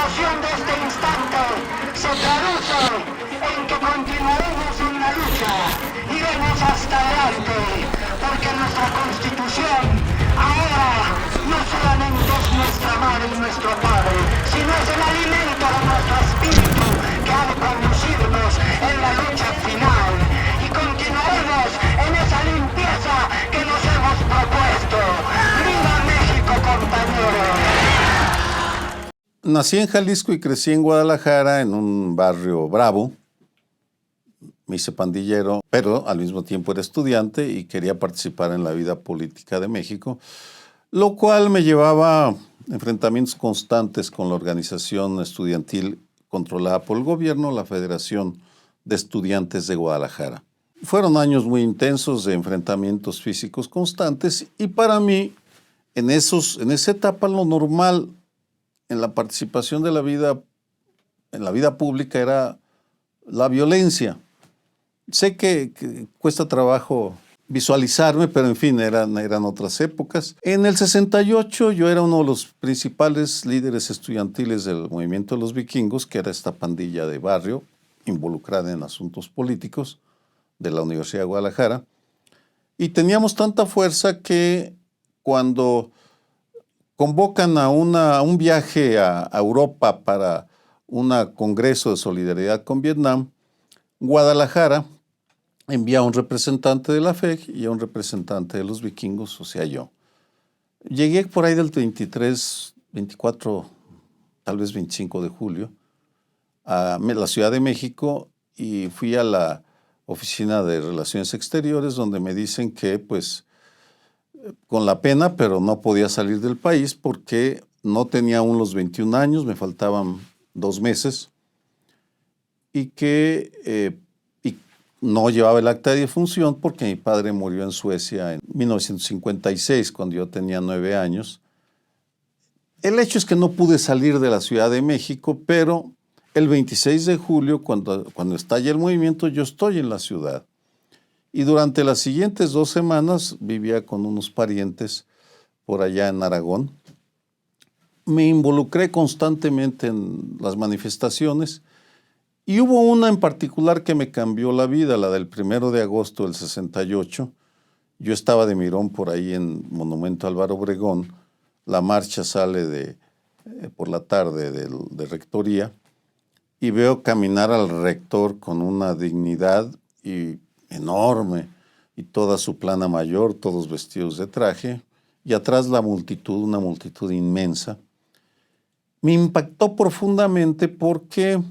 emoción de este instante se traduce en que continuaremos en la lucha, iremos hasta adelante, porque nuestra Constitución ahora no solamente es nuestra madre y nuestro padre, sino es el alimento de nuestro espíritu que ha de conducirnos en la lucha final, y continuaremos en esa limpieza que nos hemos propuesto. ¡Viva México, compañeros! Nací en Jalisco y crecí en Guadalajara, en un barrio bravo. Me hice pandillero, pero al mismo tiempo era estudiante y quería participar en la vida política de México, lo cual me llevaba a enfrentamientos constantes con la organización estudiantil controlada por el gobierno, la Federación de Estudiantes de Guadalajara. Fueron años muy intensos de enfrentamientos físicos constantes y para mí, en esa etapa, lo normal en la participación de en la vida pública era la violencia. Sé que cuesta trabajo visualizarme, pero en fin, eran otras épocas. En el 68 yo era uno de los principales líderes estudiantiles del movimiento de los vikingos, que era esta pandilla de barrio involucrada en asuntos políticos de la Universidad de Guadalajara. Y teníamos tanta fuerza que cuando convocan a un viaje a Europa para un congreso de solidaridad con Vietnam, Guadalajara envía a un representante de la FEG y a un representante de los vikingos, o sea, yo. Llegué por ahí del 23, 24, tal vez 25 de julio, a la Ciudad de México y fui a la Oficina de Relaciones Exteriores, donde me dicen que, pues, con la pena, pero no podía salir del país porque no tenía aún los 21 años, me faltaban 2 meses, y que no llevaba el acta de defunción porque mi padre murió en Suecia en 1956, cuando yo tenía 9 años. El hecho es que no pude salir de la Ciudad de México, pero el 26 de julio, cuando estalla el movimiento, yo estoy en la ciudad. Y durante las siguientes 2 semanas vivía con unos parientes por allá en Aragón. Me involucré constantemente en las manifestaciones y hubo una en particular que me cambió la vida, la del 1 de agosto del 68. Yo estaba de mirón por ahí en Monumento Álvaro Obregón. La marcha sale por la tarde de Rectoría y veo caminar al rector con una dignidad enorme y toda su plana mayor, todos vestidos de traje, y atrás la multitud, una multitud inmensa. Me impactó profundamente porque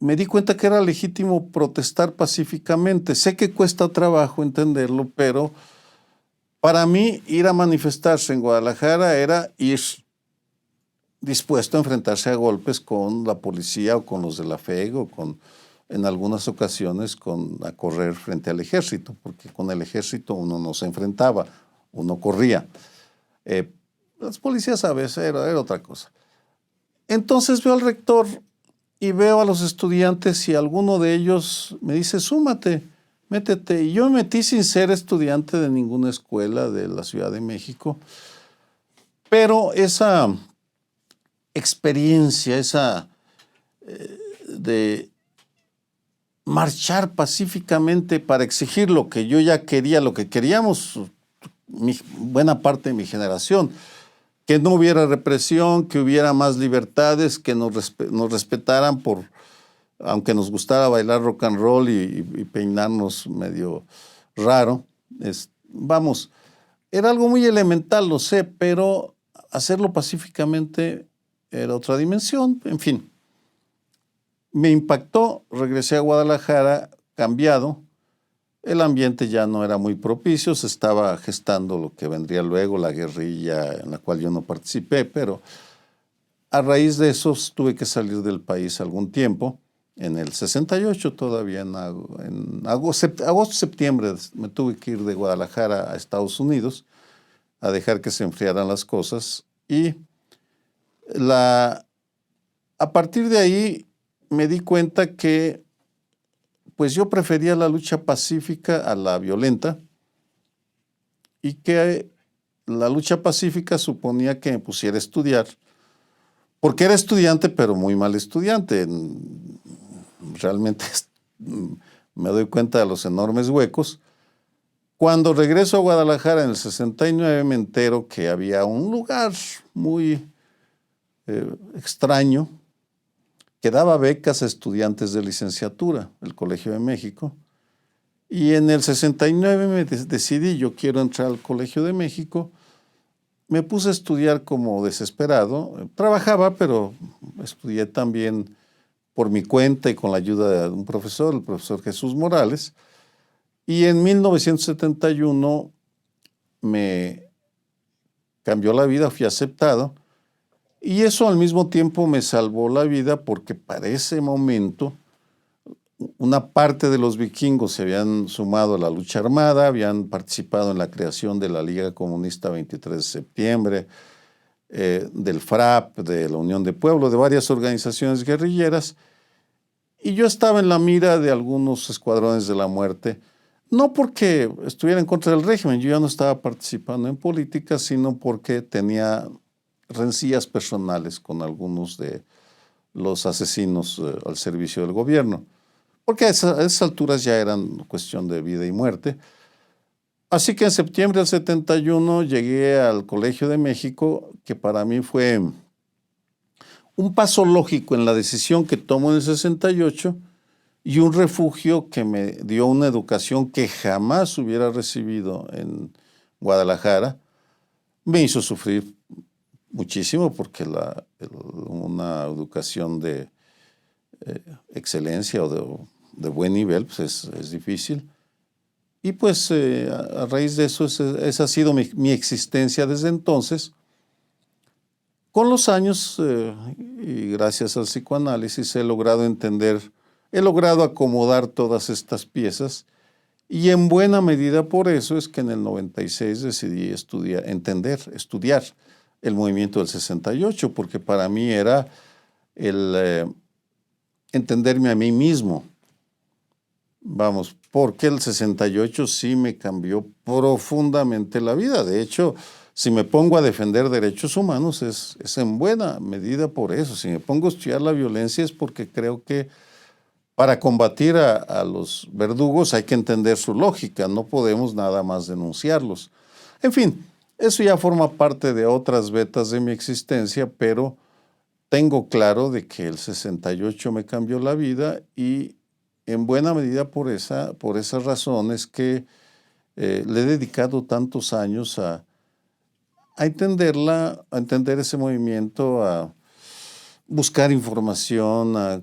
me di cuenta que era legítimo protestar pacíficamente. Sé que cuesta trabajo entenderlo, pero para mí ir a manifestarse en Guadalajara era ir dispuesto a enfrentarse a golpes con la policía o con los de la FEG o en algunas ocasiones a correr frente al ejército, porque con el ejército uno no se enfrentaba, uno corría. Las policías a veces era otra cosa. Entonces veo al rector y veo a los estudiantes y alguno de ellos me dice, súmate, métete. Y yo me metí sin ser estudiante de ninguna escuela de la Ciudad de México, pero esa experiencia, de marchar pacíficamente para exigir lo que yo ya quería, lo que queríamos buena parte de mi generación, que no hubiera represión, que hubiera más libertades, que nos respetaran aunque nos gustara bailar rock and roll y peinarnos medio raro. Vamos, era algo muy elemental, lo sé, pero hacerlo pacíficamente era otra dimensión. En fin, me impactó, regresé a Guadalajara cambiado. El ambiente ya no era muy propicio, se estaba gestando lo que vendría luego, la guerrilla en la cual yo no participé, pero a raíz de eso tuve que salir del país algún tiempo. En el 68 todavía, en agosto, septiembre, me tuve que ir de Guadalajara a Estados Unidos a dejar que se enfriaran las cosas. Y a partir de ahí me di cuenta que pues yo prefería la lucha pacífica a la violenta y que la lucha pacífica suponía que me pusiera a estudiar porque era estudiante, pero muy mal estudiante. Realmente me doy cuenta de los enormes huecos. Cuando regreso a Guadalajara en el 69 me entero que había un lugar muy extraño que daba becas a estudiantes de licenciatura, el Colegio de México. Y en el 69 me decidí, yo quiero entrar al Colegio de México. Me puse a estudiar como desesperado. Trabajaba, pero estudié también por mi cuenta y con la ayuda de un profesor, el profesor Jesús Morales. Y en 1971 me cambió la vida, fui aceptado. Y eso al mismo tiempo me salvó la vida porque para ese momento una parte de los vikingos se habían sumado a la lucha armada, habían participado en la creación de la Liga Comunista 23 de septiembre, del FRAP, de la Unión de Pueblo, de varias organizaciones guerrilleras, y yo estaba en la mira de algunos escuadrones de la muerte, no porque estuviera en contra del régimen, yo ya no estaba participando en política, sino porque tenía rencillas personales con algunos de los asesinos al servicio del gobierno, porque a esas alturas ya eran cuestión de vida y muerte. Así que en septiembre del 71 llegué al Colegio de México, que para mí fue un paso lógico en la decisión que tomo en el 68 y un refugio que me dio una educación que jamás hubiera recibido en Guadalajara. Me hizo sufrir muchísimo porque una educación de excelencia o de buen nivel pues es difícil. Y pues a raíz de eso, esa ha sido mi existencia desde entonces. Con los años y gracias al psicoanálisis he logrado entender, he logrado acomodar todas estas piezas y en buena medida por eso es que en el 96 decidí estudiar el movimiento del 68, porque para mí era el entenderme a mí mismo. Vamos, porque el 68 sí me cambió profundamente la vida. De hecho, si me pongo a defender derechos humanos es en buena medida por eso. Si me pongo a estudiar la violencia es porque creo que para combatir a los verdugos hay que entender su lógica, no podemos nada más denunciarlos. En fin, eso ya forma parte de otras vetas de mi existencia, pero tengo claro de que el 68 me cambió la vida y en buena medida por esas razones que le he dedicado tantos años a entenderla, a entender ese movimiento, a buscar información, a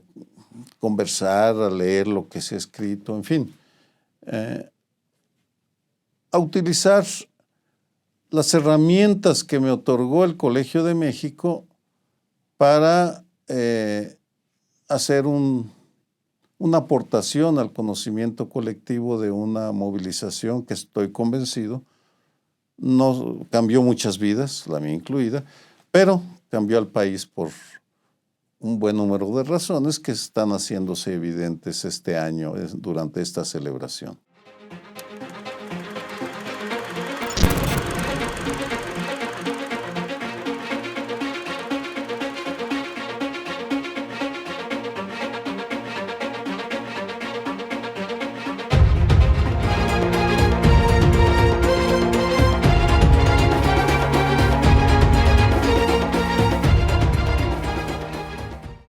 conversar, a leer lo que se ha escrito, en fin, a utilizar las herramientas que me otorgó el Colegio de México para hacer una aportación al conocimiento colectivo de una movilización que estoy convencido no cambió muchas vidas, la mía incluida, pero cambió al país por un buen número de razones que están haciéndose evidentes este año durante esta celebración.